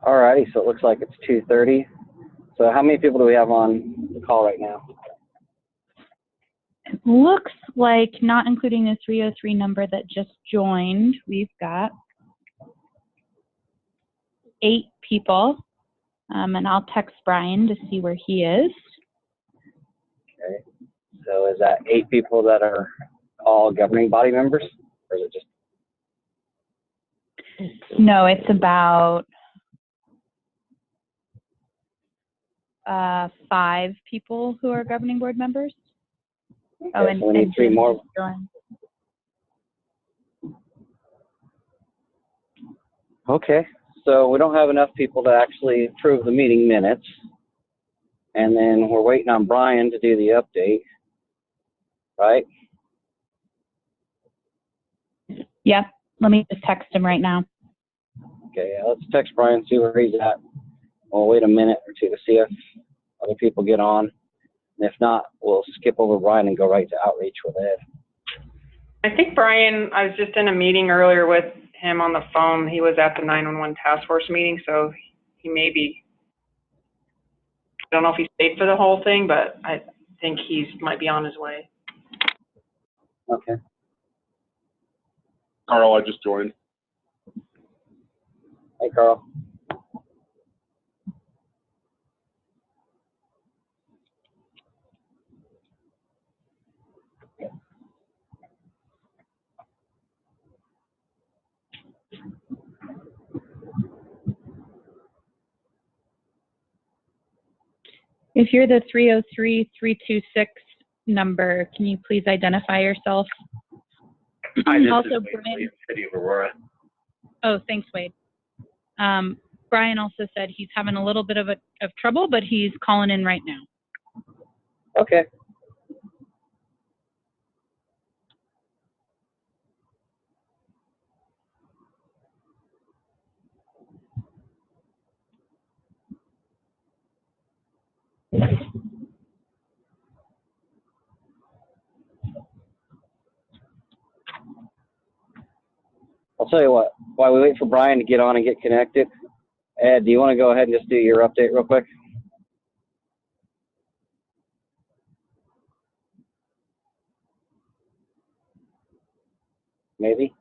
Alrighty, so it looks like it's 2:30. So how many people do we have on the call right now? It looks like, not including the 303 number that just joined, we've got 8 people. And I'll text Brian to see where he is. Okay. So is that 8 people that are all governing body members, or is it just? No, it's about 5 people who are governing board members. Okay, oh, and so we need 3 more. Okay, so we don't have enough people to actually approve the meeting minutes. And then we're waiting on Brian to do the update, right? Yep, let me just text him right now. Okay, let's text Brian, see where he's at. We'll wait a minute or two to see if other people get on. And if not, we'll skip over Brian and go right to outreach with Ed. I think Brian, I was just in a meeting earlier with him on the phone. He was at the 911 task force meeting, so he may be, I don't know if he stayed for the whole thing, but I think he might be on his way. Okay. Carl, I just joined. Hey, Carl. If you're the 303-326 number, can you please identify yourself? Hi, this also, is Wade, Brian. City of Aurora. Oh, thanks, Wade. Brian also said he's having a little bit of trouble, but he's calling in right now. Okay. I'll tell you what, while we wait for Brian to get on and get connected, Ed, do you want to go ahead and just do your update real quick? Maybe?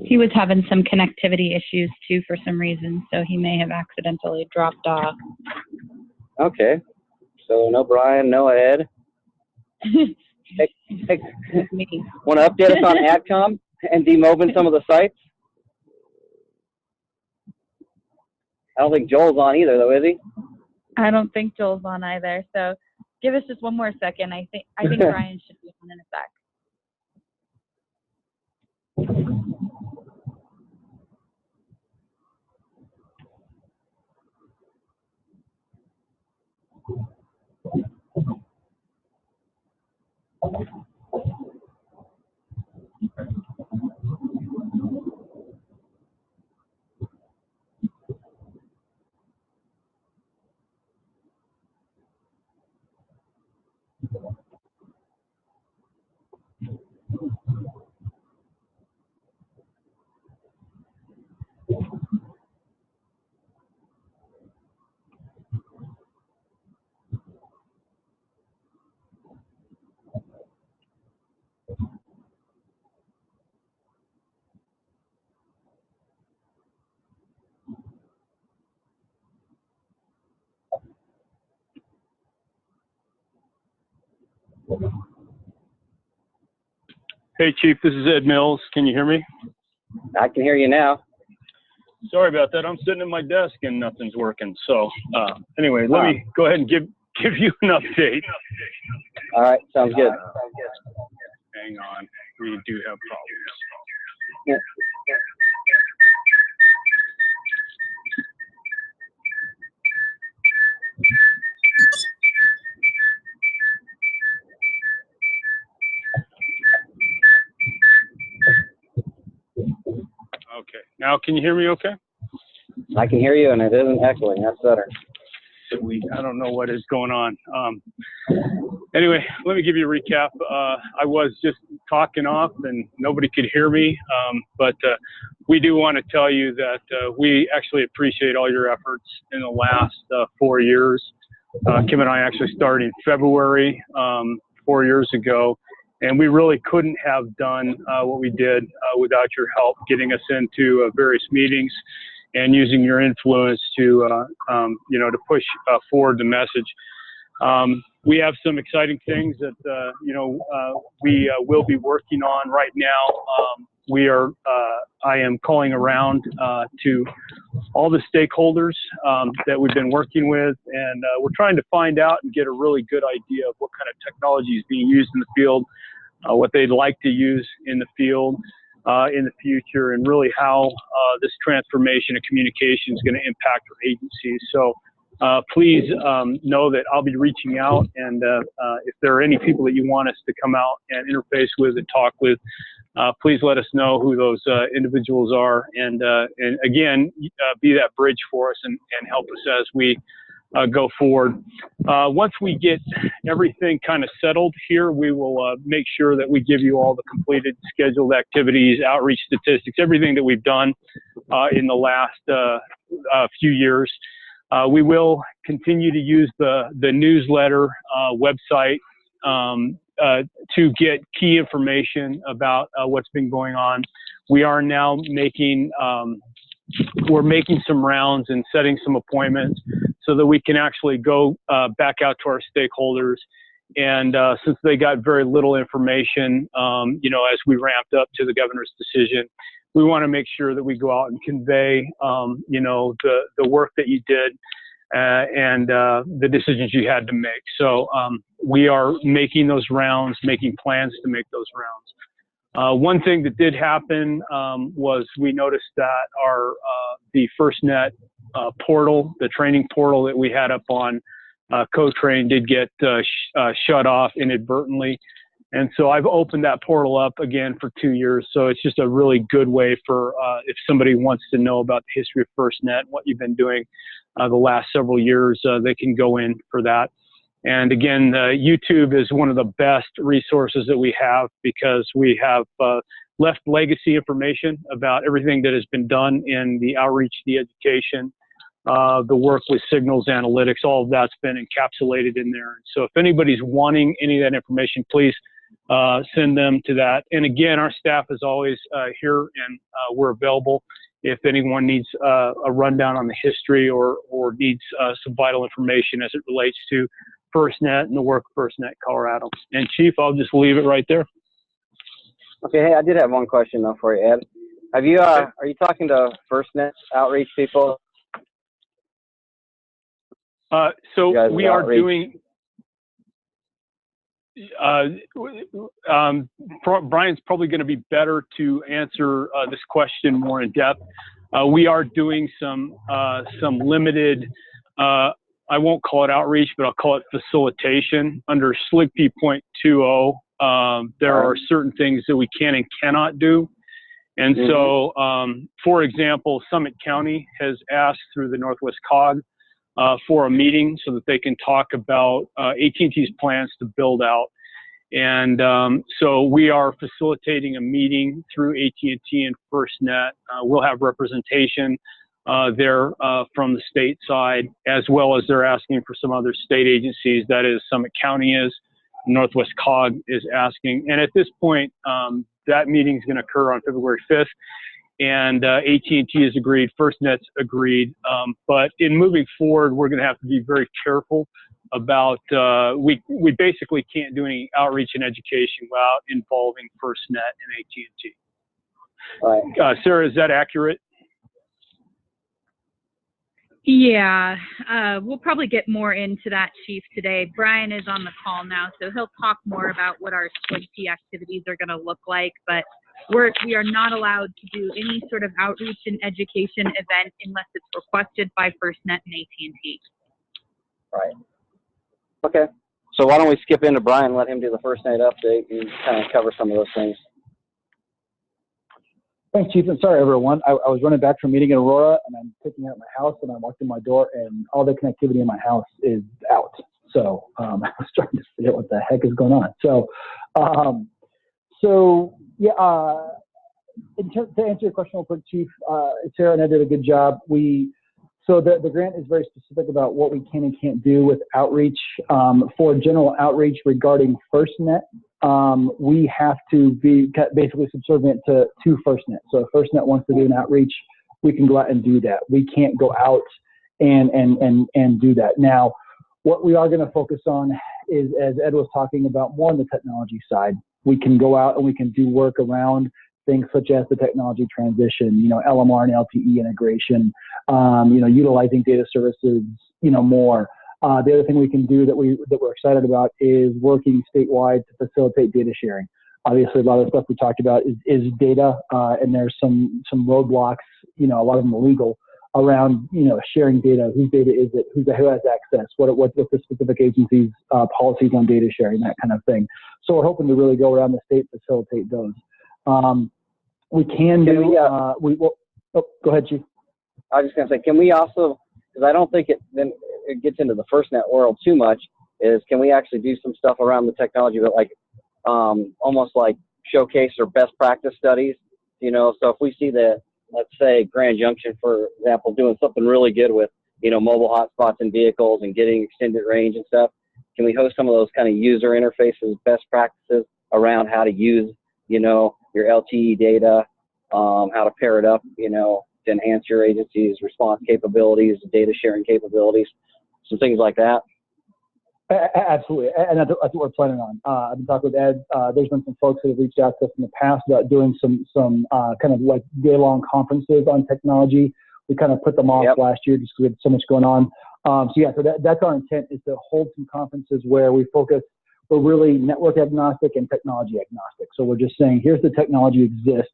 He was having some connectivity issues too for some reason, so he may have accidentally dropped off. Okay. So no Brian, no Ed. Hey, want to update us on AdCom and demobbing some of the sites? I don't think Joel's on either, though, is he? I don't think Joel's on either. So give us just one more second. I think Brian should be on in a sec. Hey, Chief, this is Ed Mills. Can you hear me? I can hear you now. Sorry about that. I'm sitting at my desk and nothing's working. So anyway, let me go ahead and give you an update. All right, sounds good. Hang on. We do have problems. Yeah. Okay. Now, can you hear me okay? I can hear you, and it isn't echoing. That's better. I don't know what is going on. Anyway, let me give you a recap. I was just talking off and nobody could hear me, but we do want to tell you that we actually appreciate all your efforts in the last 4 years. Kim and I actually started in February 4 years ago, and we really couldn't have done what we did without your help getting us into various meetings and using your influence to, to push forward the message. We have some exciting things that, we will be working on right now. I am calling around to all the stakeholders that we've been working with, and we're trying to find out and get a really good idea of what kind of technology is being used in the field, what they'd like to use in the field in the future, and really how this transformation of communication is going to impact our agencies. So please know that I'll be reaching out, and if there are any people that you want us to come out and interface with and talk with, please let us know who those individuals are, and again, be that bridge for us and help us as we go forward. Once we get everything kind of settled here, we will make sure that we give you all the completed scheduled activities, outreach statistics, everything that we've done in the last few years. We will continue to use the newsletter website to get key information about what's been going on. We are now making some rounds and setting some appointments so that we can actually go back out to our stakeholders. And since they got very little information, as we ramped up to the governor's decision, we want to make sure that we go out and convey, the work that you did and the decisions you had to make. So we are making those rounds, making plans to make those rounds. One thing that did happen was we noticed that the FirstNet portal, the training portal that we had up on CoTrain, did get shut off inadvertently. And so I've opened that portal up again for 2 years. So it's just a really good way for if somebody wants to know about the history of FirstNet, what you've been doing the last several years, they can go in for that. And again, YouTube is one of the best resources that we have, because we have left legacy information about everything that has been done in the outreach, the education, the work with signals analytics. All of that's been encapsulated in there. So if anybody's wanting any of that information, please send them to that. And again, our staff is always here, and we're available if anyone needs a rundown on the history or needs some vital information as it relates to FirstNet and the work of FirstNet Colorado. And Chief, I'll just leave it right there. Okay, hey, I did have one question though for you, Ed. Have you are you talking to FirstNet outreach people? So we are doing. Brian's probably going to be better to answer this question more in depth. We are doing some limited. I won't call it outreach, but I'll call it facilitation under SLGP 0.20. There are certain things that we can and cannot do. And so, for example, Summit County has asked through the Northwest COG for a meeting so that they can talk about AT&T's plans to build out. And so we are facilitating a meeting through AT&T and FirstNet. We'll have representation there from the state side, as well as they're asking for some other state agencies. That is, Summit County is, Northwest COG is asking. And at this point, that meeting is going to occur on February 5th. And AT&T has agreed, FirstNet's agreed. But in moving forward, we're going to have to be very careful about, we basically can't do any outreach and education without involving FirstNet and AT&T. Right. Sarah, is that accurate? Yeah, we'll probably get more into that, Chief, today. Brian is on the call now, so he'll talk more about what our SLGP activities are going to look like. But we are not allowed to do any sort of outreach and education event unless it's requested by FirstNet and AT&T. Right. Okay. So why don't we skip into Brian and let him do the FirstNet update and kind of cover some of those things. Thanks, Chief, and sorry, everyone. I was running back from a meeting in Aurora, and I'm picking up my house, and I walked in my door, and all the connectivity in my house is out. So I was trying to figure out what the heck is going on. So, to answer your question real quick, Chief, Sarah and I did a good job. So the grant is very specific about what we can and can't do with outreach. For general outreach regarding FirstNet, we have to be basically subservient to FirstNet. So if FirstNet wants to do an outreach, we can go out and do that. We can't go out and do that. Now, what we are going to focus on is, as Ed was talking about, more on the technology side. We can go out and we can do work around things such as the technology transition, LMR and LTE integration, utilizing data services, more. The other thing we can do that we're excited about is working statewide to facilitate data sharing. Obviously, a lot of the stuff we talked about is data, and there's some roadblocks, a lot of them illegal, around, sharing data. Whose data is it? Who has access? What's the specific agency's policies on data sharing, that kind of thing. So we're hoping to really go around the state to facilitate those. We can do. Go ahead, Chief. I was just gonna say, can we also, because I don't think it gets into the FirstNet world too much, is can we actually do some stuff around the technology, but like almost like showcase or best practice studies, so if we see let's say Grand Junction, for example, doing something really good with, mobile hotspots in vehicles and getting extended range and stuff, can we host some of those kind of user interfaces, best practices around how to use, your LTE data, how to pair it up, to enhance your agency's response capabilities, data sharing capabilities, some things like that? Absolutely, and that's what we're planning on. I've been talking with Ed. There's been some folks that have reached out to us in the past about doing some kind of like day-long conferences on technology. We kind of put them off last year just because we had so much going on. So that's our intent, is to hold some conferences where we focus. We're really network agnostic and technology agnostic. So we're just saying, here's the technology exists.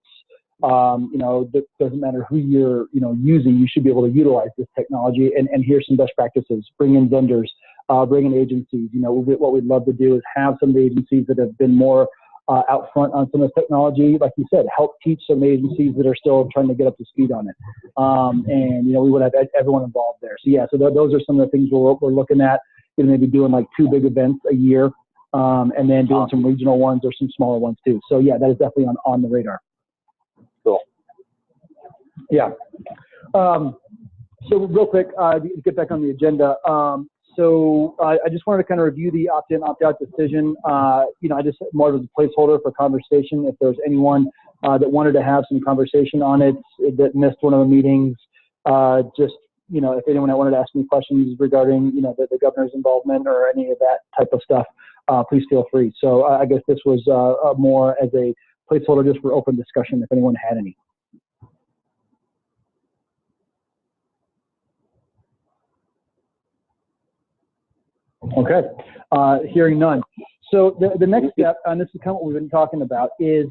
It doesn't matter who you're using. You should be able to utilize this technology. And here's some best practices. Bring in vendors. Bring in agencies. What we'd love to do is have some of the agencies that have been more out front on some of this technology, like you said, help teach some agencies that are still trying to get up to speed on it. We would have everyone involved there. So those are some of the things we're looking at. Maybe doing like 2 big events a year, and then doing some regional ones or some smaller ones too. So that is definitely on the radar. Cool. Yeah. So real quick, to get back on the agenda. So I just wanted to kind of review the opt-in, opt-out decision. I just more of a placeholder for conversation. If there's anyone that wanted to have some conversation on it that missed one of the meetings, if anyone wanted to ask me questions regarding, the governor's involvement or any of that type of stuff, please feel free. So I guess this was more as a placeholder just for open discussion if anyone had any. Okay, hearing none. So the next step, and this is kind of what we've been talking about, is,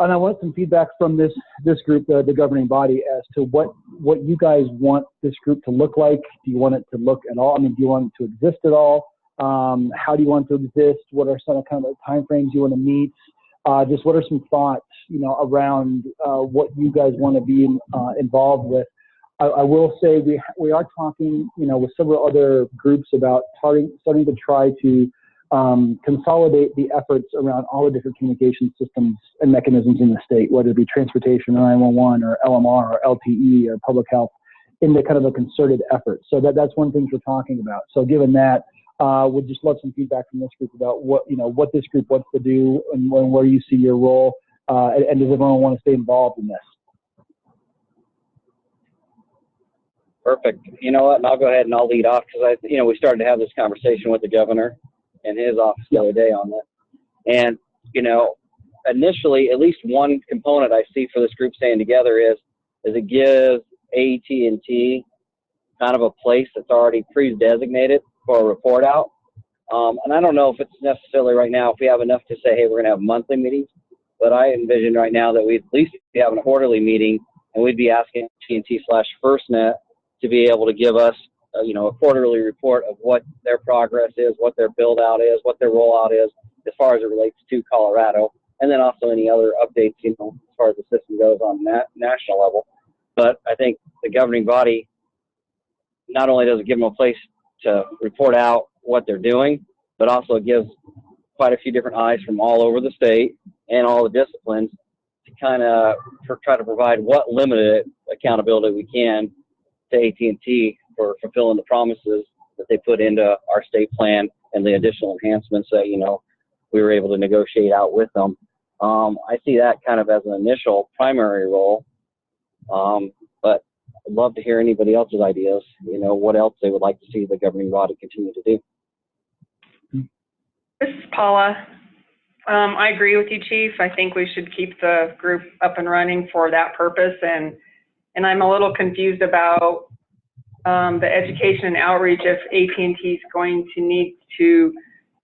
and I want some feedback from this group, the governing body, as to what you guys want this group to look like. Do you want it to look at all? Do you want it to exist at all? How do you want it to exist? What are some kind of timeframes you want to meet? Just what are some thoughts, around what you guys want to be involved with? I will say we are talking, with several other groups about starting to try to consolidate the efforts around all the different communication systems and mechanisms in the state, whether it be transportation, 911, or LMR, or LTE, or public health, into kind of a concerted effort. So that's one thing we're talking about. So given that, we'd just love some feedback from this group about what this group wants to do and where you see your role, and does everyone want to stay involved in this? Perfect. You know what? And I'll go ahead and I'll lead off, because we started to have this conversation with the governor in his office the other day on that. And, initially, at least one component I see for this group staying together is it gives AT&T kind of a place that's already pre-designated for a report out. And I don't know if it's necessarily right now, if we have enough to say, hey, we're going to have monthly meetings, but I envision right now that we'd at least be having a quarterly meeting, and we'd be asking AT&T/FirstNet to be able to give us, a quarterly report of what their progress is, what their build out is, what their rollout is, as far as it relates to Colorado, and then also any other updates, as far as the system goes on that national level. But I think the governing body, not only does it give them a place to report out what they're doing, but also it gives quite a few different eyes from all over the state and all the disciplines to kind of try to provide what limited accountability we can to AT&T for fulfilling the promises that they put into our state plan and the additional enhancements that, you know, we were able to negotiate out with them. I see that kind of as an initial primary role, but I'd love to hear anybody else's ideas, you know, what else they would like to see the governing body continue to do. This is Paula. I agree with you, Chief. I think we should keep the group up and running for that purpose, and I'm a little confused about the education and outreach if AT&T is going to need to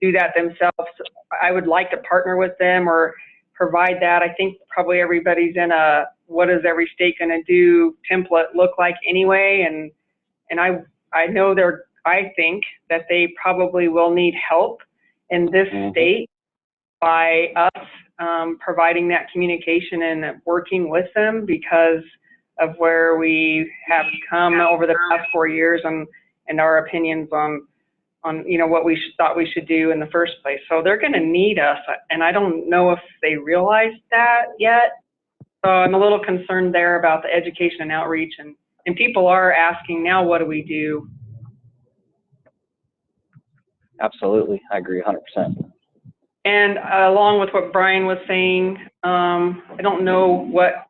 do that themselves. I would like to partner with them or provide that. I think probably everybody's in a what is every state going to do template look like anyway, and I know I think that they probably will need help in this state by us providing that communication and working with them because of where we have come over the past 4 years and our opinions on you know what we thought we should do in the first place. So they're going to need us, and I don't know if they realize that yet. So I'm a little concerned there about the education and outreach, and people are asking now, what do we do? Absolutely, I agree 100%. And along with what Brian was saying, I don't know what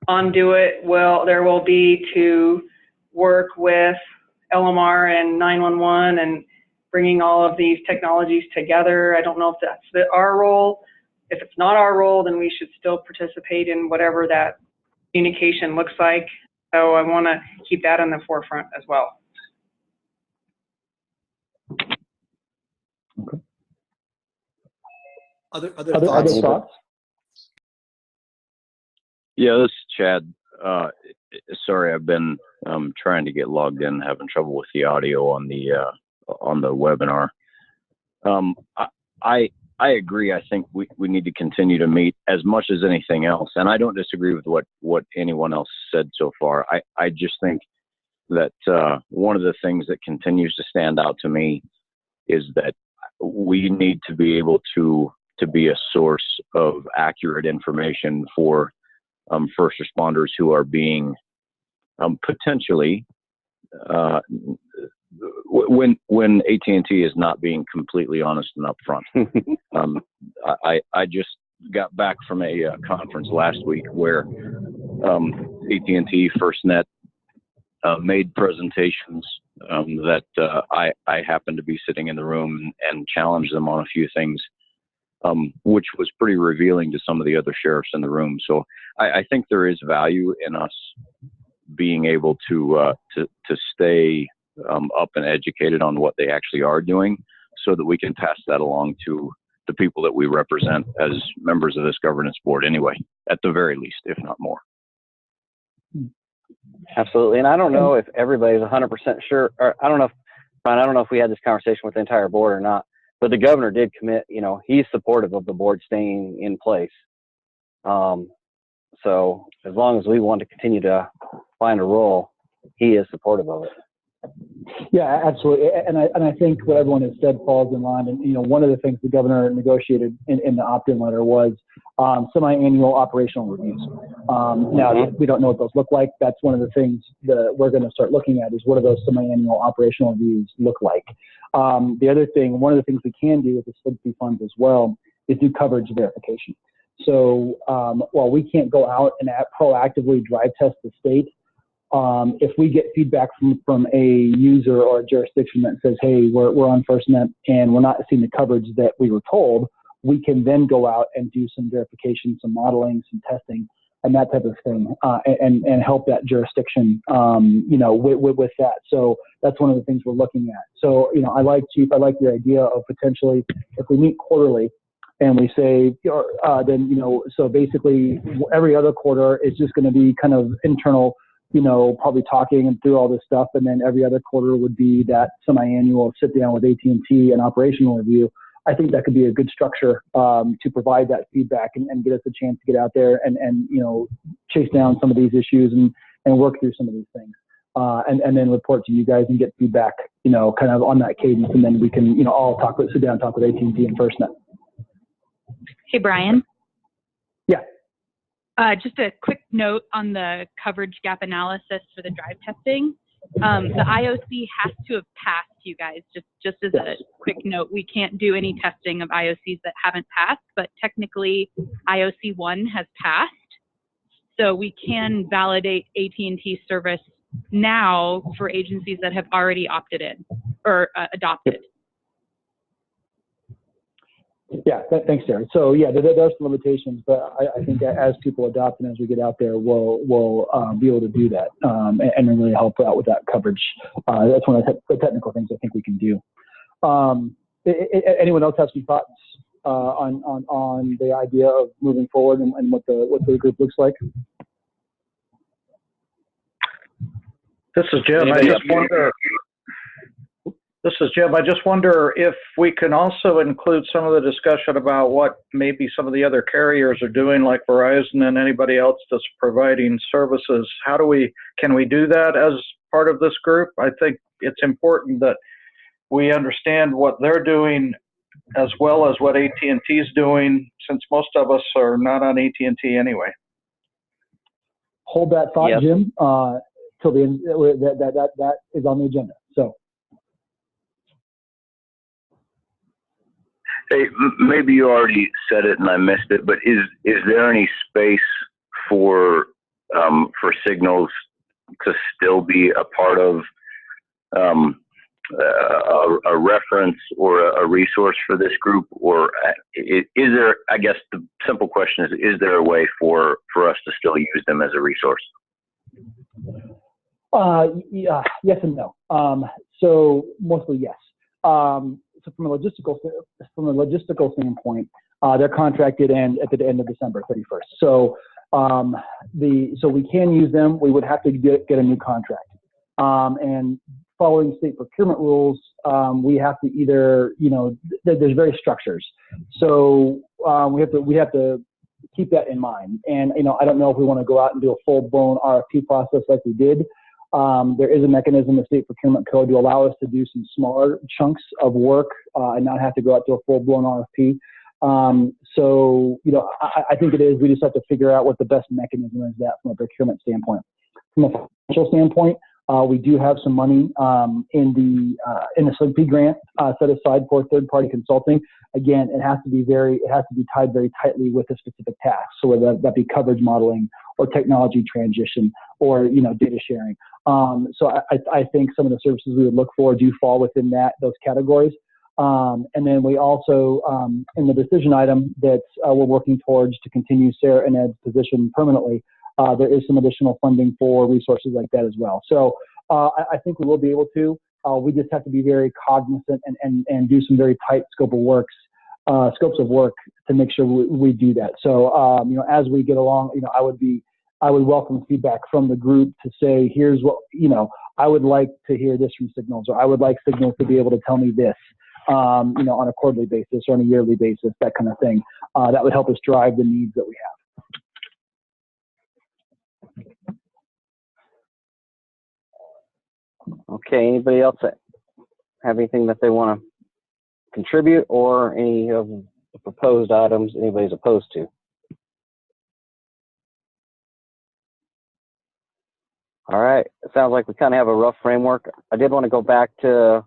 conduit there will be to work with LMR and 911 and bringing all of these technologies together. I don't know if that's our role. If it's not our role, then we should still participate in whatever that communication looks like. So I want to keep that on the forefront as well. Okay. Other thoughts? Yeah, this is Chad. Sorry, I've been trying to get logged in, having trouble with the audio on the webinar. I agree. I think we need to continue to meet as much as anything else, and I don't disagree with what anyone else said so far. I just think that one of the things that continues to stand out to me is that we need to be able to be a source of accurate information for first responders who are being potentially when AT&T is not being completely honest and upfront. I just got back from a conference last week where AT&T FirstNet made presentations that I happened to be sitting in the room and challenged them on a few things, which was pretty revealing to some of the other sheriffs in the room. So I think there is value in us being able to stay up and educated on what they actually are doing, so that we can pass that along to the people that we represent as members of this governance board anyway, at the very least, if not more. Absolutely. And I don't know if everybody's 100% sure, or I don't know if we had this conversation with the entire board or not, but the governor did commit, you know, he's supportive of the board staying in place. So as long as we want to continue to find a role, he is supportive of it. Yeah, absolutely. And I think what everyone has said falls in line. And, you know, one of the things the governor negotiated in the opt-in letter was semi-annual operational reviews. Now, we don't know what those look like. That's one of the things that we're going to start looking at is what do those semi-annual operational reviews look like. The other thing, one of the things we can do with the SFID funds as well is do coverage verification. So while we can't go out and proactively drive test the state, if we get feedback from a user or a jurisdiction that says, hey, we're on FirstNet and we're not seeing the coverage that we were told, we can then go out and do some verification, some modeling, some testing, and that type of thing, and help that jurisdiction, you know, with that. So that's one of the things we're looking at. So, you know, Chief, I like your idea of potentially, if we meet quarterly, and we say, then, you know, so basically every other quarter is just going to be kind of internal, you know, probably talking and through all this stuff. And then every other quarter would be that semi-annual sit down with AT&T and operational review. I think that could be a good structure to provide that feedback and get us a chance to get out there and you know, chase down some of these issues and work through some of these things. and then report to you guys and get feedback, kind of on that cadence, and then we can, all sit down and talk with AT&T and FirstNet. Hey, Brian. Yeah. Just a quick note on the coverage gap analysis for the drive testing. The IOC has to have passed, you guys, just as a quick note. We can't do any testing of IOCs that haven't passed, but technically IOC 1 has passed. So we can validate AT&T service now for agencies that have already opted in or adopted. Yeah, thanks, Sarah. So yeah, there are some limitations, but I think as people adopt and as we get out there, we'll be able to do that and really help out with that coverage. That's one of the technical things I think we can do. Anyone else have some thoughts on the idea of moving forward and what the group looks like? This is Jim. I just wonder if we can also include some of the discussion about what maybe some of the other carriers are doing, like Verizon and anybody else that's providing services. Can we do that as part of this group? I think it's important that we understand what they're doing as well as what AT&T is doing, since most of us are not on AT&T anyway. Hold that thought, yep. Jim, till the end. That is on the agenda. So. Hey, maybe you already said it and I missed it, but is there any space for signals to still be a part of a reference or a resource for this group? Or is there, I guess the simple question is there a way for us to still use them as a resource? Yeah, yes and no. So mostly yes. So from a logistical standpoint, they're contracted at the end of December 31st. So so we can use them. We would have to get a new contract. And following state procurement rules, we have to either, there's various structures. So we have to keep that in mind. And I don't know if we want to go out and do a full-blown RFP process like we did. There is a mechanism in the state procurement code to allow us to do some smaller chunks of work and not have to go out to a full-blown RFP. So, I think it is. We just have to figure out what the best mechanism is that from a procurement standpoint. From a financial standpoint, we do have some money in the SLP grant set aside for third-party consulting. Again, it has to be tied very tightly with a specific task. So whether that be coverage modeling or technology transition or data sharing. So I think some of the services we would look for do fall within those categories. And then we also, in the decision item that we're working towards to continue Sarah and Ed's position permanently, there is some additional funding for resources like that as well. So I think we will be able to. We just have to be very cognizant and do some very tight scopes of work to make sure we do that. So as we get along, I would welcome feedback from the group to say, here's what I would like to hear this from Signals, or I would like Signals to be able to tell me this. On a quarterly basis or on a yearly basis, that kind of thing. That would help us drive the needs that we have. Okay, anybody else have anything that they want to contribute, or any of the proposed items anybody's opposed to? All right, it sounds like we kind of have a rough framework. I did want to go back to,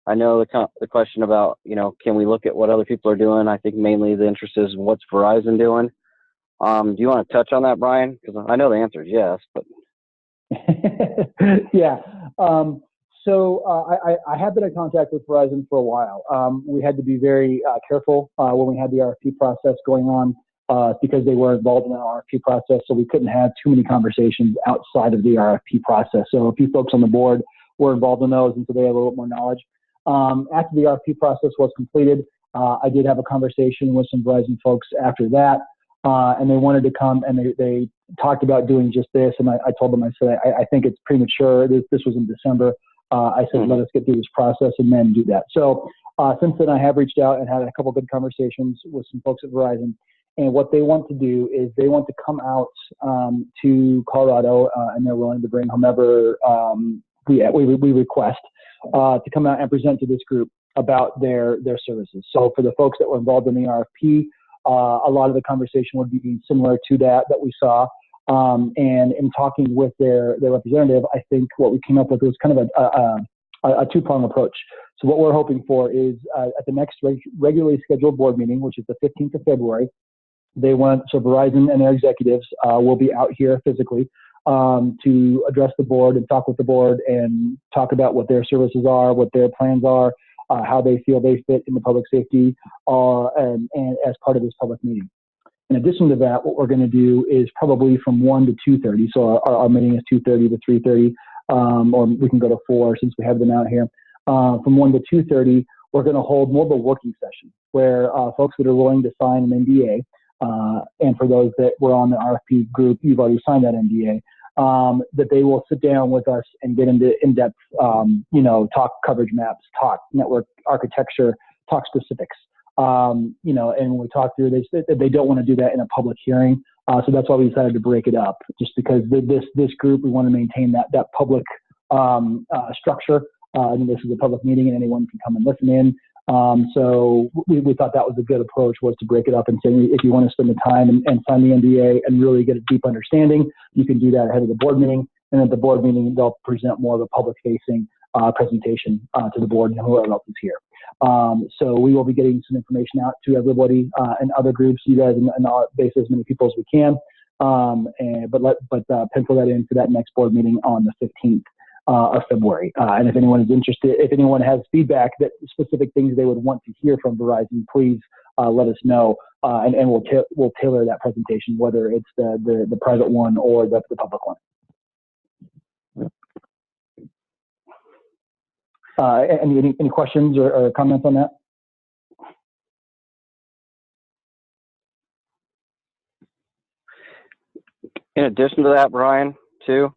I know the question about, can we look at what other people are doing? I think mainly the interest is what's Verizon doing. Do you want to touch on that, Brian? Because I know the answer is yes, but. Yeah. So I have been in contact with Verizon for a while. We had to be very careful when we had the RFP process going on because they were involved in the RFP process, so we couldn't have too many conversations outside of the RFP process. So a few folks on the board were involved in those, and so they had a little bit more knowledge. After the RFP process was completed, I did have a conversation with some Verizon folks after that, and they wanted to come and they talked about doing just this. And I told them, I said, I think it's premature. This was in December. I said, let us get through this process and then do that. So since then, I have reached out and had a couple good conversations with some folks at Verizon. And what they want to do is they want to come out to Colorado, and they're willing to bring whomever we request to come out and present to this group about their services. So for the folks that were involved in the RFP, a lot of the conversation would be similar to that we saw. And in talking with their representative, I think what we came up with was kind of a two-pronged approach. So what we're hoping for is at the next regularly scheduled board meeting, which is the 15th of February, so Verizon and their executives will be out here physically to address the board and talk with the board and talk about what their services are, what their plans are, how they feel they fit in the public safety, and as part of this public meeting. In addition to that, what we're going to do is probably from 1 to 2:30. So our meeting is 2:30 to 3:30, or we can go to 4 since we have them out here. From 1 to 2:30, we're going to hold more of a working session where folks that are willing to sign an NDA, and for those that were on the RFP group, you've already signed that NDA, that they will sit down with us and get into in-depth, talk coverage maps, talk network architecture, talk specifics. And when we talk through, they said that they don't want to do that in a public hearing. So that's why we decided to break it up, just because this group, we want to maintain that public structure. And this is a public meeting and anyone can come and listen in. So we thought that was a good approach, was to break it up and say, if you want to spend the time and sign the NDA and really get a deep understanding, you can do that ahead of the board meeting. And at the board meeting, they'll present more of a public-facing presentation to the board and whoever else is here. So we will be getting some information out to everybody and other groups, you guys, and I'll base as many people as we can. But pencil that in for that next board meeting on the 15th. Of February. And if anyone is interested, if anyone has feedback that specific things they would want to hear from Verizon, please let us know, and we'll tailor that presentation, whether it's the private one or the public one. Any questions or comments on that? In addition to that, Brian, too,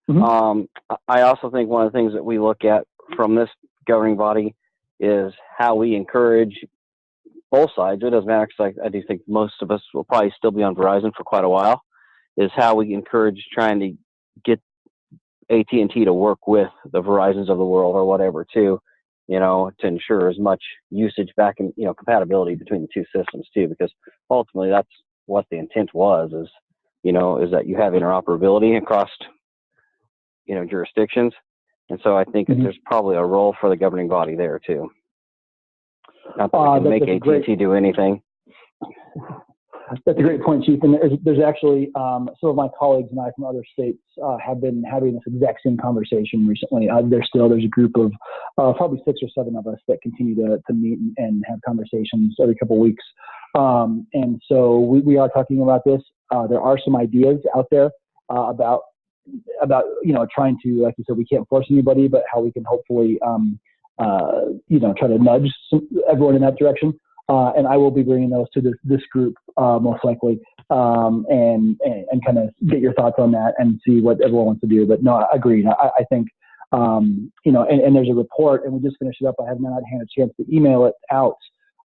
Mm-hmm. I also think one of the things that we look at from this governing body is how we encourage both sides. It doesn't matter, because I do think most of us will probably still be on Verizon for quite a while, is how we encourage trying to get AT&T to work with the Verizons of the world or whatever, too, to ensure as much usage back in, compatibility between the two systems, too, because ultimately that's what the intent was, is that you have interoperability across jurisdictions. And so I think that there's probably a role for the governing body there too. Not that we can make AT&T do anything. That's a great point, Chief. And there's actually some of my colleagues and I from other states have been having this exact same conversation recently. There's a group of probably 6 or 7 of us that continue to meet and have conversations every couple of weeks. And so we are talking about this. There are some ideas out there about trying to, like you said, we can't force anybody, but how we can hopefully try to nudge everyone in that direction. And I will be bringing those to this group most likely, and kind of get your thoughts on that and see what everyone wants to do. But no, I agree. I think and there's a report, and we just finished it up. I have not had a chance to email it out.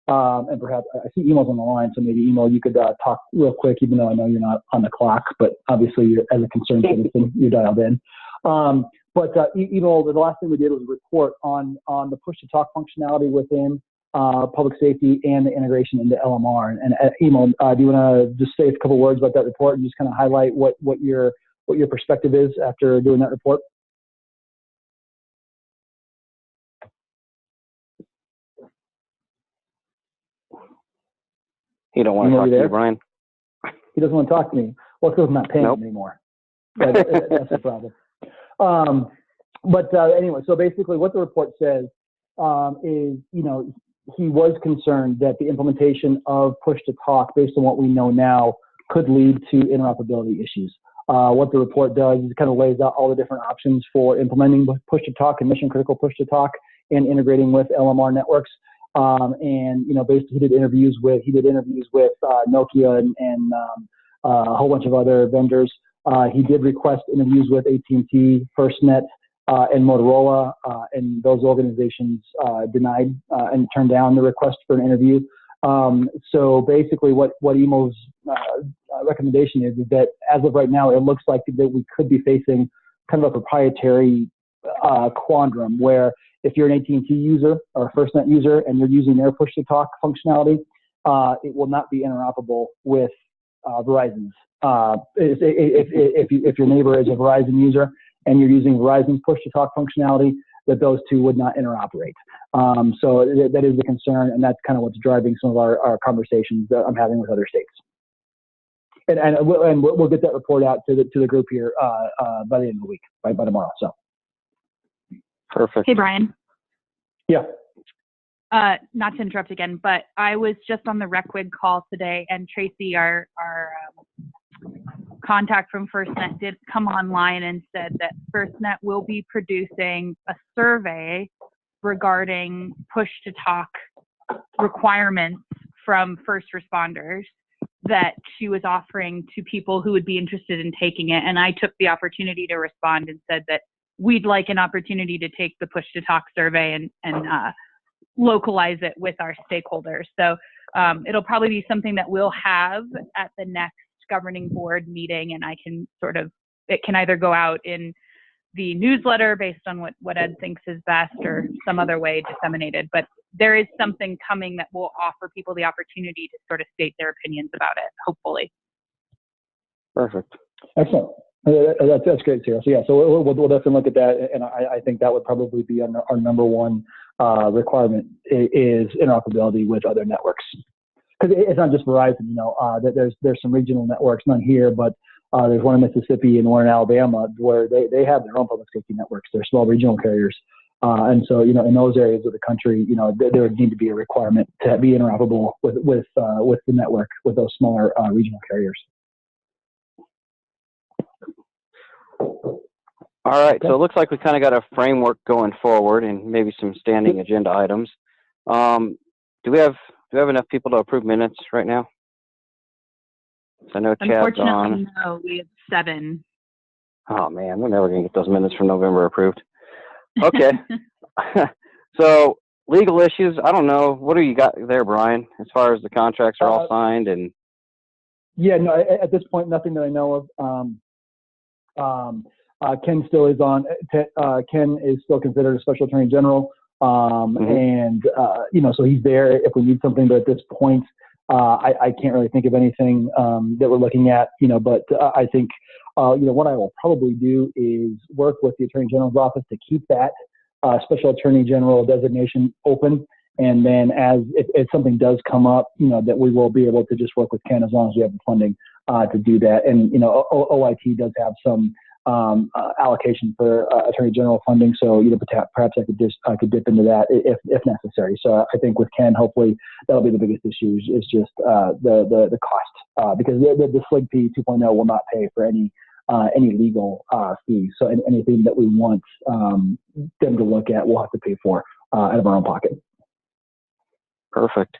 And perhaps I see emails on the line, so maybe email, you could talk real quick, even though I know you're not on the clock, but obviously you're, as a concerned citizen, you're dialed in. Email, the last thing we did was a report on the push-to-talk functionality within public safety and the integration into LMR. And email, do you want to just say a couple words about that report and just kind of highlight what your perspective is after doing that report? He don't want to talk to you, Brian. He doesn't want to talk to me. Well, because I'm not paying him anymore. That's the problem. Anyway, so basically what the report says is, he was concerned that the implementation of push-to-talk, based on what we know now, could lead to interoperability issues. What the report does is it kind of lays out all the different options for implementing push-to-talk and mission-critical push-to-talk and integrating with LMR networks. Basically he did interviews with Nokia and a whole bunch of other vendors. He did request interviews with AT&T, FirstNet, and Motorola, and those organizations denied and turned down the request for an interview. So basically what EMO's recommendation is that as of right now, it looks like that we could be facing kind of a proprietary quandrum where if you're an AT&T user or a FirstNet user and you're using their push-to-talk functionality, it will not be interoperable with Verizon's. If your neighbor is a Verizon user and you're using Verizon's push-to-talk functionality, that those two would not interoperate. So that is the concern, and that's kind of what's driving some of our conversations that I'm having with other states. And we'll get that report out to the group here by the end of the week, by tomorrow. So. Perfect. Hey, Brian. Yeah. Not to interrupt again, but I was just on the RecWig call today, and Tracy, our contact from FirstNet, did come online and said that FirstNet will be producing a survey regarding push-to-talk requirements from first responders that she was offering to people who would be interested in taking it. And I took the opportunity to respond and said that we'd like an opportunity to take the push-to-talk survey and localize it with our stakeholders. So it'll probably be something that we'll have at the next governing board meeting, and it can either go out in the newsletter based on what Ed thinks is best or some other way disseminated. But there is something coming that will offer people the opportunity to sort of state their opinions about it, hopefully. Perfect. Excellent. That's great, Sarah. So yeah, so we'll definitely look at that, and I think that would probably be our number one requirement is interoperability with other networks. Because it's not just Verizon, there's some regional networks, none here, but there's one in Mississippi and one in Alabama where they have their own public safety networks. They're small regional carriers. And so, in those areas of the country, there would need to be a requirement to be interoperable with the network with those smaller regional carriers. All right, so it looks like we kind of got a framework going forward and maybe some standing agenda items. Do we have enough people to approve minutes right now? I know Chad's Unfortunately, on. no, we have 7. Oh man, we're never gonna get those minutes from November approved. Okay. So legal issues, I don't know. What do you got there, Brian, as far as the contracts are all signed and? Yeah, no, at this point, nothing that I know of. Ken still is on. Ken is still considered a special attorney general, and so he's there if we need something. But at this point, I can't really think of anything that we're looking at. But I think what I will probably do is work with the attorney general's office to keep that special attorney general designation open. And then if something does come up, that we will be able to just work with Ken as long as we have the funding to do that. And, OIT does have some allocation for attorney general funding. So, perhaps I could dip into that if necessary. So I think with Ken, hopefully that'll be the biggest issue is just the cost because the SLIG-P 2.0 will not pay for any legal fees. So anything that we want them to look at, we'll have to pay for out of our own pocket. Perfect.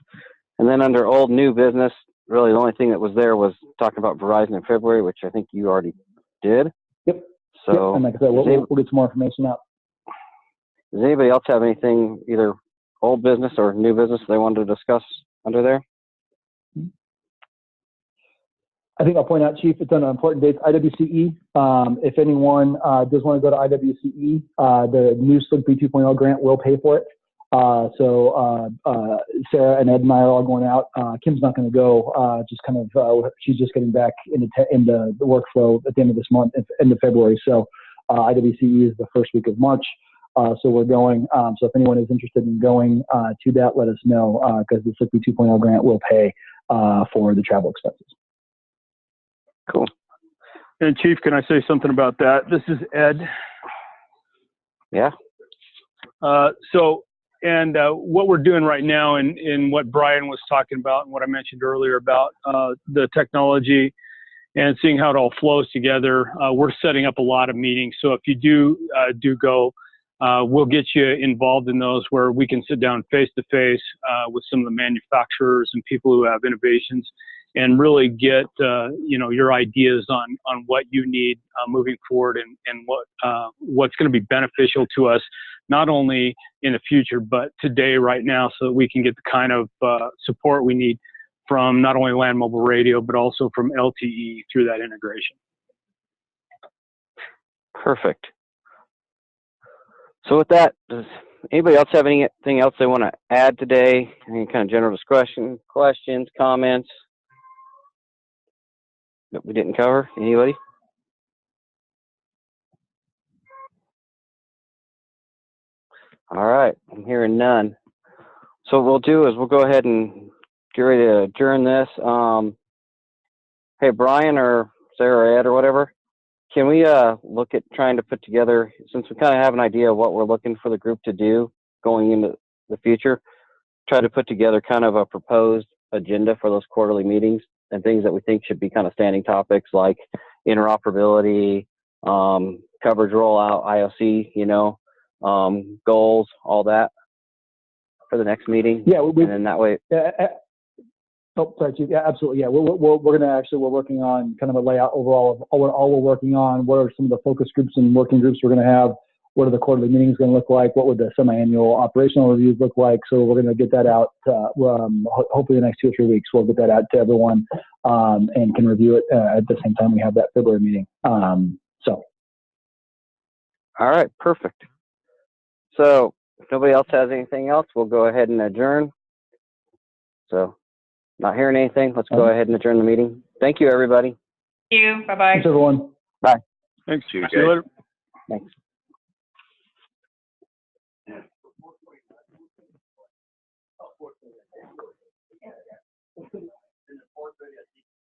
And then under old new business, really the only thing that was there was talking about Verizon in February, which I think you already did. Yep. So yep. And like I said, we'll get some more information out. Does anybody else have anything, either old business or new business they wanted to discuss under there? I think I'll point out, Chief, it's on an important date, IWCE. If anyone does want to go to IWCE, the new SLIG-P 2.0 grant will pay for it. So Sarah and Ed and I are all going out. Kim's not going to go. She's just getting back into the workflow at the end of this month, end of February. So IWCE is the first week of March. So we're going. So if anyone is interested in going to that, let us know because the SLIG-P 2.0 grant will pay for the travel expenses. Cool. And Chief, can I say something about that? This is Ed. Yeah. What we're doing right now and what Brian was talking about and what I mentioned earlier about the technology and seeing how it all flows together, we're setting up a lot of meetings. So if you do go, we'll get you involved in those where we can sit down face to face with some of the manufacturers and people who have innovations and really get your ideas on what you need moving forward and what's going to be beneficial to us not only in the future, but today, right now, so that we can get the kind of support we need from not only Land Mobile Radio, but also from LTE through that integration. Perfect. So with that, does anybody else have anything else they want to add today? Any kind of general discussion, questions, comments that we didn't cover? Anybody? All right, I'm hearing none. So what we'll do is we'll go ahead and get ready to adjourn this. Hey, Brian or Sarah or Ed or whatever, can we look at trying to put together, since we kind of have an idea of what we're looking for the group to do going into the future, try to put together kind of a proposed agenda for those quarterly meetings and things that we think should be kind of standing topics like interoperability, coverage rollout, IOC, you know, goals, all that for the next meeting. Yeah, and then that way. Oh, sorry, Chief. Yeah, absolutely. Yeah, we're gonna actually, we're working on kind of a layout overall of all we're working on. What are some of the focus groups and working groups we're gonna have? What are the quarterly meetings gonna look like? What would the semi-annual operational reviews look like? So we're gonna get that out. Hopefully the next 2 or 3 weeks, we'll get that out to everyone and can review it at the same time we have that February meeting. So. All right, perfect. So if nobody else has anything else, we'll go ahead and adjourn. So not hearing anything, let's go ahead and adjourn the meeting. Thank you, everybody. Thank you. Bye-bye. Thanks, everyone. Bye. Thanks. See you See you later. Thanks.